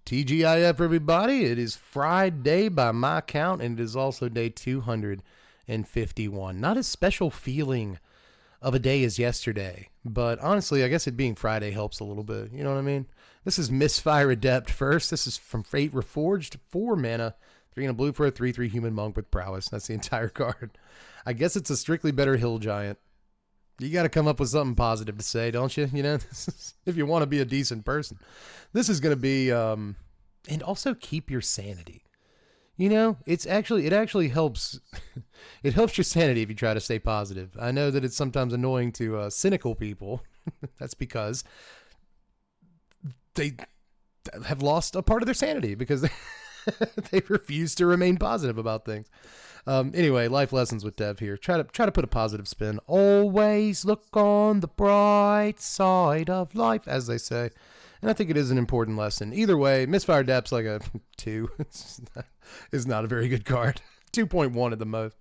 TGIF, everybody. It is Friday by my count, and it is also day 251. Not as special feeling of a day as yesterday, but honestly, I guess it being Friday helps a little bit. You know what I mean? This is Misfire Adept first. This is from Fate Reforged. 4 mana, 3 and a blue for a 3/3 human monk with prowess. That's the entire card. I guess it's a strictly better hill giant. You got to come up with something positive to say, don't you? You know, if you want to be a decent person. This is going to be, and also keep your sanity. You know, it actually helps. It helps your sanity if you try to stay positive. I know that it's sometimes annoying to cynical people. That's because they have lost a part of their sanity because they refuse to remain positive about things. Anyway, life lessons with Dev here. Try to put a positive spin. Always look on the bright side of life, as they say. And I think it is an important lesson. Either way, Misfire Depth's like a 2. It's not a very good card. 2.1 at the most.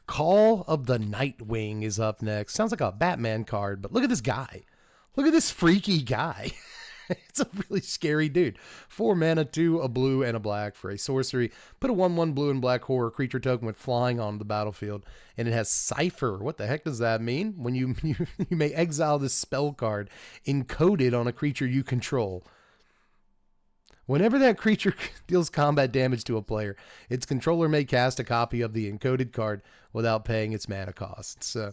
Call of the Nightwing is up next. Sounds like a Batman card, but look at this guy. Look at this freaky guy. It's a really scary dude. 4 mana, 2, a blue, and a black for a sorcery. Put a 1/1 blue and black horror creature token with flying on the battlefield. And it has Cipher. What the heck does that mean? When you may exile this spell card encoded on a creature you control. Whenever that creature deals combat damage to a player, its controller may cast a copy of the encoded card without paying its mana cost. So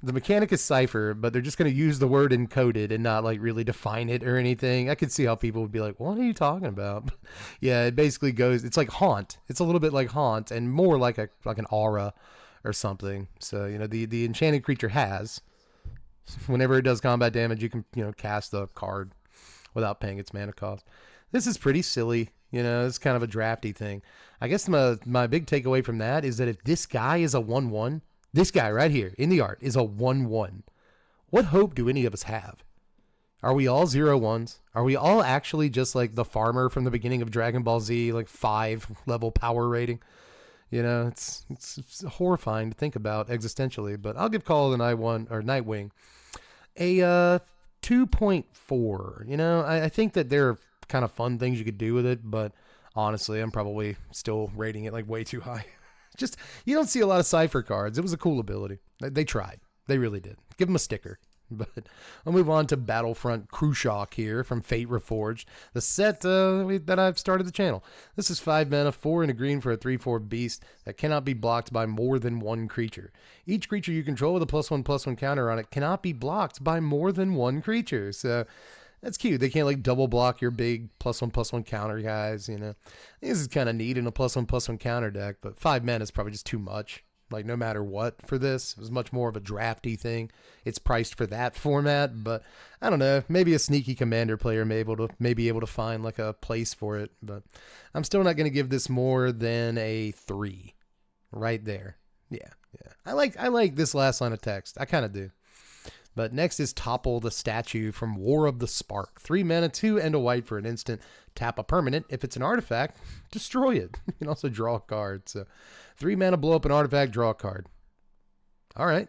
the mechanic is Cipher, but they're just going to use the word encoded and not like really define it or anything. I could see how people would be like, what are you talking about? Yeah, it basically goes, it's like Haunt. It's a little bit like Haunt and more like an aura or something. So, you know, the enchanted creature has, whenever it does combat damage, you can, you know, cast the card without paying its mana cost. This is pretty silly. You know, it's kind of a drafty thing. I guess my big takeaway from that is that if this guy is a 1/1, this guy right here in the art is a 1/1. What hope do any of us have? Are we all 0/1s? Are we all actually just like the farmer from the beginning of Dragon Ball Z, like 5 level power rating? You know, it's horrifying to think about existentially, but I'll give Call of the Nightwing a 2.4. You know, I think that there are kind of fun things you could do with it, but honestly, I'm probably still rating it like way too high. Just, you don't see a lot of Cipher cards. It was a cool ability. They tried. They really did. Give them a sticker. But I'll move on to Battlefront Crusock here from Fate Reforged, the set that I've started the channel. This is 5 mana, 4 and a green for a 3/4 beast that cannot be blocked by more than one creature. Each creature you control with a +1/+1 counter on it cannot be blocked by more than one creature. So that's cute. They can't like double block your big +1/+1 counter guys, you know. This is kind of neat in a +1/+1 counter deck, but 5 mana is probably just too much. Like no matter what for this, it was much more of a drafty thing. It's priced for that format, but I don't know. Maybe a sneaky commander player may be able to find like a place for it, but I'm still not going to give this more than a 3 right there. Yeah. I like this last line of text. I kind of do. But next is Topple the Statue from War of the Spark. 3 mana, 2 and a white for an instant. Tap a permanent. If it's an artifact, destroy it. You can also draw a card. So 3 mana, blow up an artifact, draw a card. All right.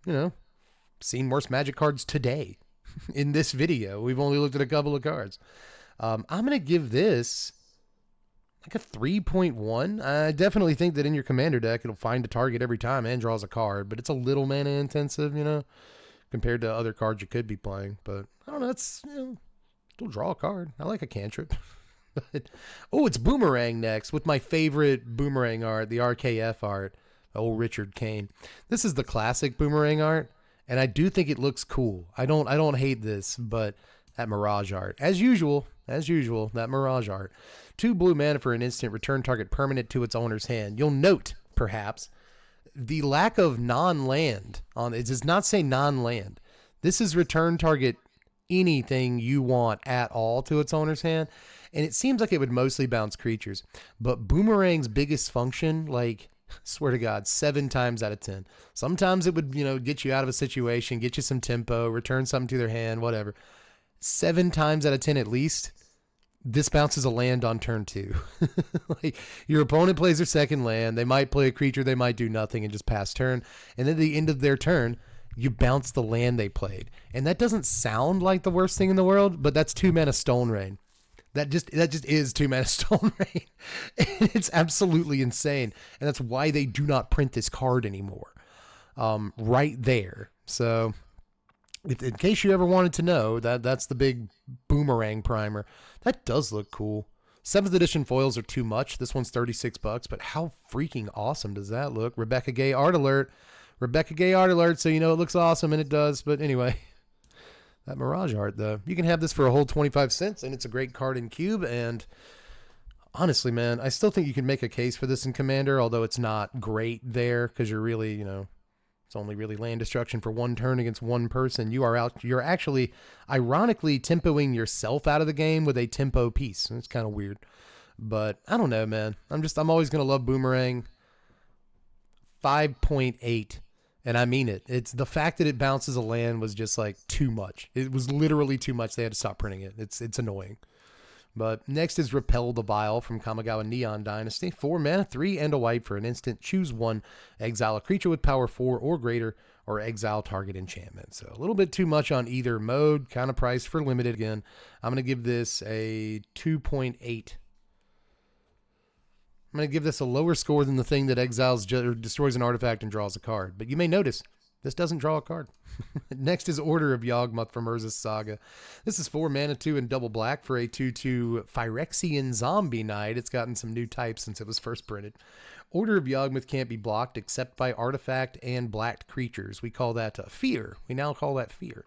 You know, seen worse Magic cards today. In this video, we've only looked at a couple of cards. I'm going to give this like a 3.1. I definitely think that in your commander deck, it'll find a target every time and draws a card. But it's a little mana intensive, you know, compared to other cards you could be playing. But I don't know, it's, you know, still draw a card. I like a cantrip. Oh, it's Boomerang next with my favorite Boomerang art, the RKF art, old Richard Kane. This is the classic Boomerang art, and I do think it looks cool. I don't hate this, but that Mirage art, as usual, that Mirage art. 2 blue mana for an instant, return target permanent to its owner's hand. You'll note, perhaps, the lack of non-land on it. Does not say non-land. This is return target anything you want at all to its owner's hand, and it seems like it would mostly bounce creatures. But Boomerang's biggest function, like, swear to God, 7 times out of 10. Sometimes it would, you know, get you out of a situation, get you some tempo, return something to their hand, whatever. 7 times out of 10 at least, this bounces a land on turn 2. Like, your opponent plays their second land, they might play a creature, they might do nothing and just pass turn, and then at the end of their turn, you bounce the land they played. And that doesn't sound like the worst thing in the world, but that's 2 mana Stone Rain. That just is 2 mana Stolen Rain. It's absolutely insane. And that's why they do not print this card anymore. Right there. So in case you ever wanted to know, that's the big Boomerang primer. That does look cool. 7th edition foils are too much. This one's $36, but how freaking awesome does that look? Rebecca Gay art alert. Rebecca Gay art alert, so you know it looks awesome, and it does. But anyway, that Mirage art, though. You can have this for a whole 25 cents, and it's a great card in Cube. And honestly, man, I still think you can make a case for this in Commander, although it's not great there because you're really, it's only really land destruction for 1 turn against 1 person. You're actually, ironically, tempoing yourself out of the game with a tempo piece. It's kind of weird. But I don't know, man. I'm always going to love Boomerang. 5.8. And I mean it. It's the fact that it bounces a land was just like too much. It was literally too much. They had to stop printing it. It's annoying. But next is Repel the Vile from Kamigawa Neon Dynasty. 4 mana, 3 and a white for an instant. Choose 1. Exile a creature with power 4 or greater, or exile target enchantment. So a little bit too much on either mode. Kind of priced for limited again. I'm going to give this a 2.8. I'm going to give this a lower score than the thing that exiles or destroys an artifact and draws a card. But you may notice, this doesn't draw a card. Next is Order of Yogmoth from Urza's Saga. This is 4 mana, 2 and double black for a 2/2 Phyrexian Zombie Knight. It's gotten some new types since it was first printed. Order of Yogmoth can't be blocked except by artifact and blacked creatures. We call that fear. We now call that fear.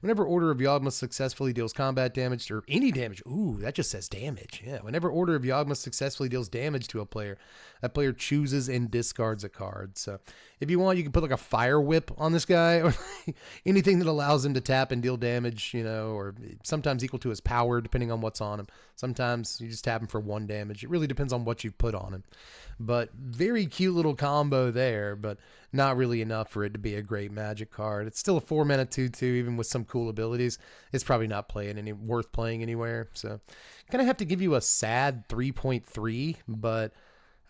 Whenever Order of Yogmoth successfully deals combat damage or any damage, ooh, that just says damage. Yeah, whenever Order of Yogmoth successfully deals damage to a player, that player chooses and discards a card. So if you want, you can put like a fire whip on this guy or anything that allows him to tap and deal damage, or sometimes equal to his power, depending on what's on him. Sometimes you just tap him for 1 damage. It really depends on what you've put on him. But very cute little combo there, but not really enough for it to be a great Magic card. It's still a 4 mana 2/2, even with some cool abilities. It's probably not worth playing anywhere. So kind of have to give you a sad 3.3, but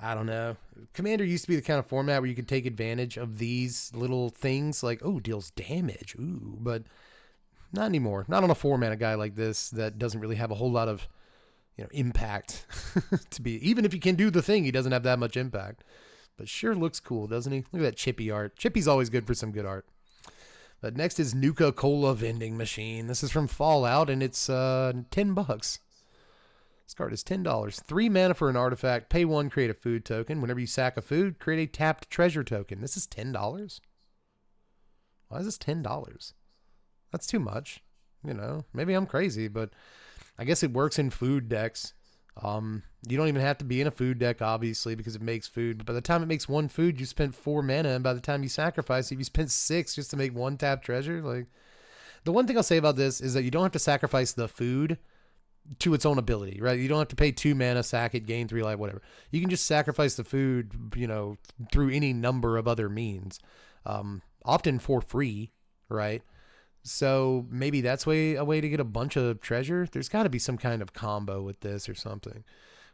I don't know. Commander used to be the kind of format where you could take advantage of these little things like, oh, deals damage. Ooh, but not anymore. Not on a 4 mana guy like this that doesn't really have a whole lot of impact to be. Even if he can do the thing, he doesn't have that much impact. But sure looks cool, doesn't he? Look at that Chippy art. Chippy's always good for some good art. But next is Naaca Colola Vending Machine. This is from Fallout, and it's $10. This card is $10. 3 mana for an artifact. Pay 1, create a food token. Whenever you sack a food, create a tapped treasure token. This is $10? Why is this $10? That's too much. Maybe I'm crazy, but I guess it works in food decks. You don't even have to be in a food deck, obviously, because it makes food. But by the time it makes 1 food, you spent 4 mana, and by the time you sacrifice it, you spent 6 just to make 1 tap treasure. Like, the one thing I'll say about this is that you don't have to sacrifice the food to its own ability, right? You don't have to pay 2 mana, sack it, gain 3 life, whatever. You can just sacrifice the food, through any number of other means, often for free, right? So maybe that's a way to get a bunch of treasure. There's got to be some kind of combo with this or something.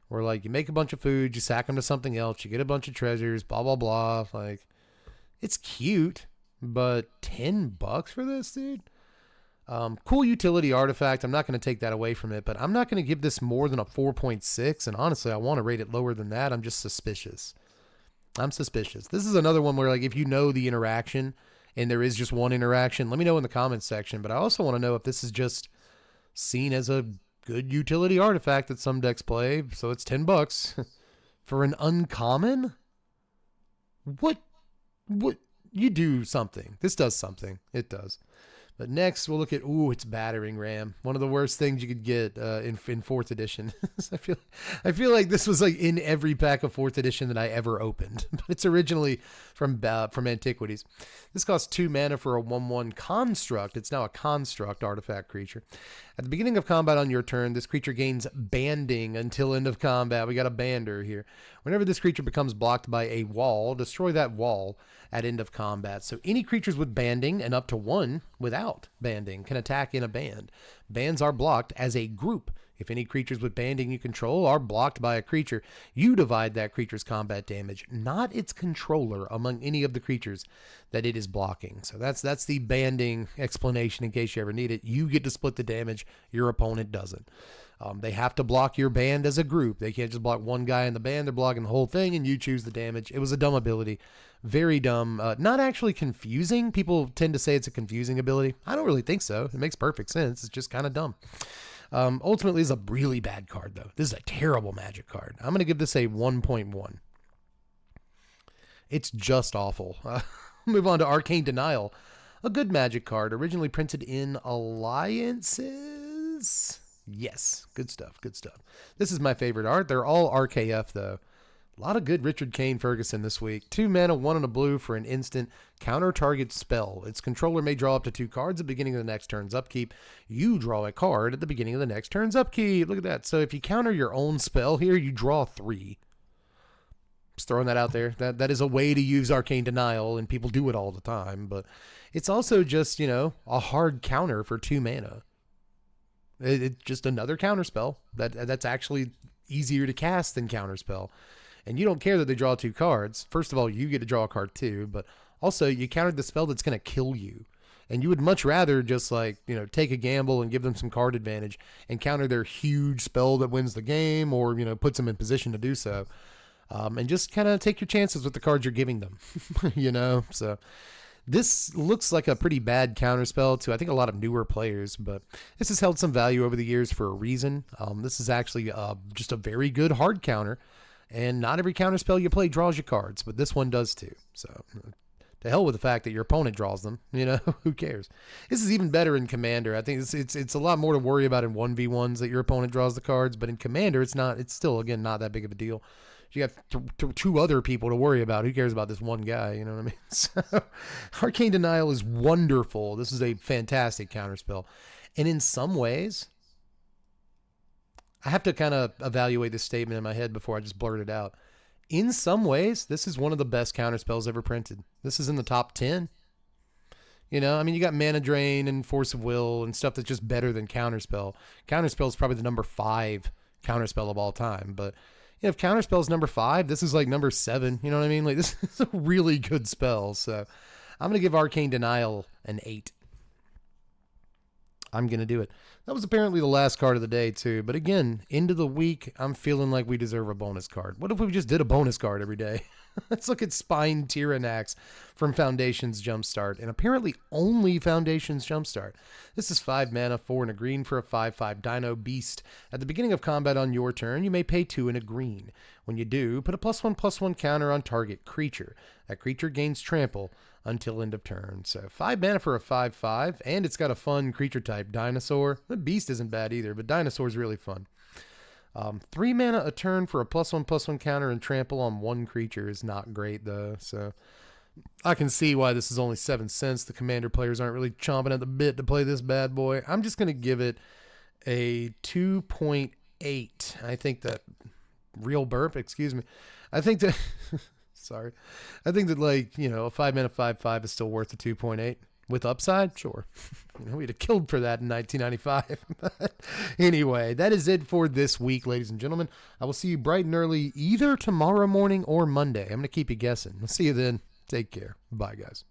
Where like you make a bunch of food, you sack them to something else, you get a bunch of treasures, blah, blah, blah. Like, it's cute, but $10 for this, dude? Cool utility artifact. I'm not going to take that away from it, but I'm not going to give this more than a 4.6. And honestly, I want to rate it lower than that. I'm just suspicious. I'm suspicious. This is another one where like if you know the interaction, and there is just 1 interaction, let me know in the comments section. But I also want to know if this is just seen as a good utility artifact that some decks play. So it's $10 for an uncommon. What? You do something. This does something. It does. But next, we'll look at, it's Battering Ram. One of the worst things you could get in 4th edition. I feel like this was like in every pack of 4th edition that I ever opened. But it's originally from Antiquities. This costs 2 mana for a 1/1 construct. It's now a construct artifact creature. At the beginning of combat on your turn, this creature gains banding until end of combat. We got a bander here. Whenever this creature becomes blocked by a wall, destroy that wall at end of combat. So any creatures with banding and up to 1 without banding can attack in a band. Bands are blocked as a group. If any creatures with banding you control are blocked by a creature, you divide that creature's combat damage, not its controller, among any of the creatures that it is blocking. So that's the banding explanation in case you ever need it. You get to split the damage, your opponent doesn't. They have to block your band as a group. They can't just block one guy in the band. They're blocking the whole thing, and you choose the damage. It was a dumb ability. Very dumb. Not actually confusing. People tend to say it's a confusing ability. I don't really think so. It makes perfect sense. It's just kind of dumb. Ultimately, it's a really bad card, though. This is a terrible Magic card. I'm going to give this a 1.1. It's just awful. Move on to Arcane Denial. A good Magic card, originally printed in Alliances. Yes, good stuff, good stuff. This is my favorite art. They're all RKF, though. A lot of good Richard Kane Ferguson this week. 2 mana, 1 and a blue for an instant counter target spell. Its controller may draw up to 2 cards at the beginning of the next turn's upkeep. You draw a card at the beginning of the next turn's upkeep. Look at that. So if you counter your own spell here, you draw 3. Just throwing that out there. That is a way to use Arcane Denial, and people do it all the time. But it's also just, you know, a hard counter for 2 mana. It's just another counter spell that's actually easier to cast than counter spell. And you don't care that they draw 2 cards. First of all, you get to draw a card too, but also you countered the spell that's going to kill you. And you would much rather just, like, you know, take a gamble and give them some card advantage and counter their huge spell that wins the game, or, you know, puts them in position to do so. And just kind of take your chances with the cards you're giving them, you know? So this looks like a pretty bad counterspell to, I think, a lot of newer players, but this has held some value over the years for a reason. This is actually just a very good hard counter, and not every counterspell you play draws you cards, but this one does too. So to hell with the fact that your opponent draws them, you know, who cares? This is even better in Commander. I think it's a lot more to worry about in 1v1s that your opponent draws the cards, but in Commander, it's still, again, not that big of a deal. You got 2 other people to worry about. Who cares about this one guy? You know what I mean? So, Arcane Denial is wonderful. This is a fantastic counterspell. And in some ways, I have to kind of evaluate this statement in my head before I just blurt it out. In some ways, this is one of the best counterspells ever printed. This is in the top 10. You know, I mean, you got Mana Drain and Force of Will and stuff that's just better than Counterspell. Counterspell is probably the number 5 counterspell of all time, but if Counterspell is number 5, this is like number 7. You know what I mean? Like, this is a really good spell. So I'm going to give Arcane Denial an 8. I'm going to do it. That was apparently the last card of the day, too. But again, end of the week, I'm feeling like we deserve a bonus card. What if we just did a bonus card every day? Let's look at Spine Tyranax from Foundation's Jumpstart, and apparently only Foundation's Jumpstart. This is 5 mana, 4 and a green for a 5/5 Dino Beast. At the beginning of combat on your turn, you may pay 2 and a green. When you do, put a +1/+1 counter on target creature. That creature gains trample until end of turn. So 5 mana for a 5/5, and it's got a fun creature type, Dinosaur. The Beast isn't bad either, but Dinosaur is really fun. 3 mana a turn for a +1/+1 counter and trample on 1 creature is not great, though. So I can see why this is only 7 cents. The Commander players aren't really chomping at the bit to play this bad boy. I'm just going to give it a 2.8. I think that real burp, excuse me. I think that sorry. I think that, like, you know, a 5 mana 5/5 is still worth a 2.8. With upside, sure. You know, we'd have killed for that in 1995. But anyway, that is it for this week, ladies and gentlemen. I will see you bright and early either tomorrow morning or Monday. I'm going to keep you guessing. I'll see you then. Take care. Bye, guys.